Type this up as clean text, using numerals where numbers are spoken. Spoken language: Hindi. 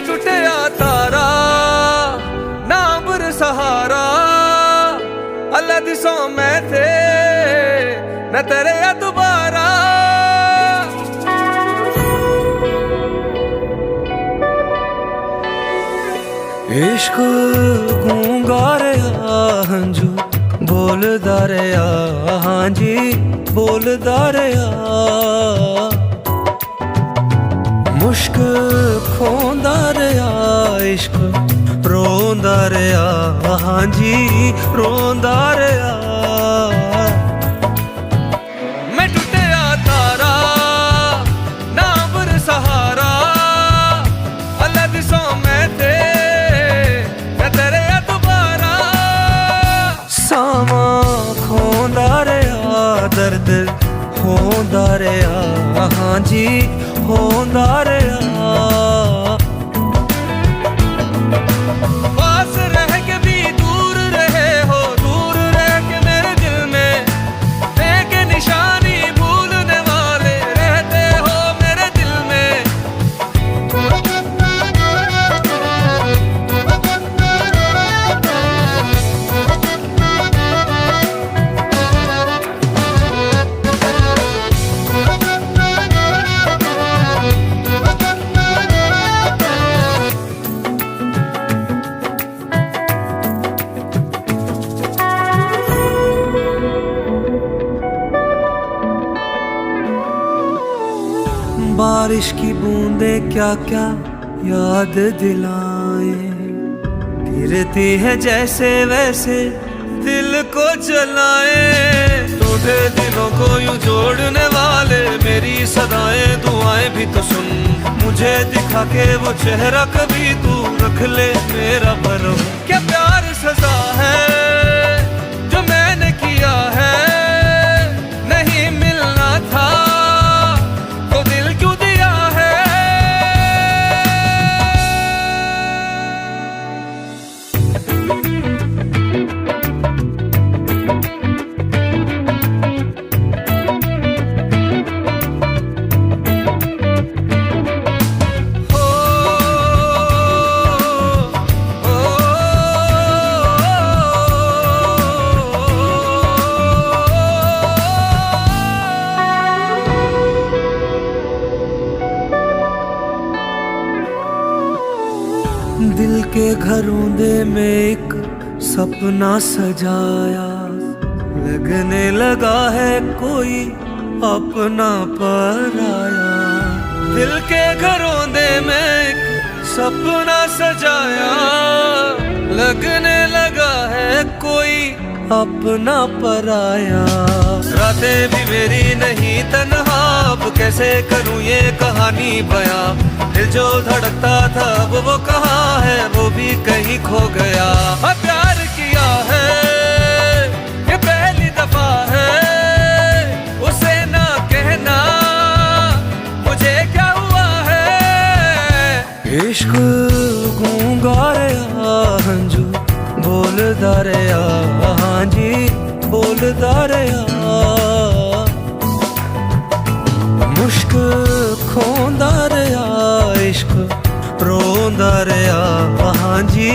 टुटिया तारा ना अम्बर सहारा अल्लाह दिसों मैं थे मैं तेरे या दोबारा इश्क गूंगा रे हंजू बोलदा रे हाँ जी बोलदा रे मुश्क खोंदा रे इश्क रोंदा रे हाँ जी रोंदा रे मैं टुटिया तारा ना अम्बर सहारा अल्लाह दिसों मैं थे मैं तेरे या दोबारा सामा खोंदा रे दर्द होंदा रे हाँ जी होंदा रे पास रह के भी दूर रहे हो दूर रह के मेरे दिल में एक निशानी भूलने वाले रहते हो मेरे दिल में बारिश की बूंदे क्या क्या याद दिलाए गिरती है जैसे वैसे दिल को जलाए टूटे दिलों को यूं जोड़ने वाले मेरी सदाएं दुआएं भी तो सुन मुझे दिखा के वो चेहरा कभी तू रख ले मेरा भरम क्या प्यार सजा है जो मैंने किया है नहीं मिलना था दिल के घरोंदे में एक सपना सजाया लगने लगा है कोई अपना पराया दिल के घरोंदे में एक सपना सजाया लगने लगा है कोई अपना पराया रातें भी मेरी नहीं तन्हा अब कैसे करूं ये कहानी बयां दिल जो धड़कता था अब वो कहाँ है वो भी कहीं खो गया प्यार किया है ये पहली दफा है उसे ना कहना मुझे क्या हुआ है इश्क गूंगा रे हंजू बोलदा रे हाँ जी बोलदा रे मुश्क खोंदा रे इश्क रोंदा रे हाँ जी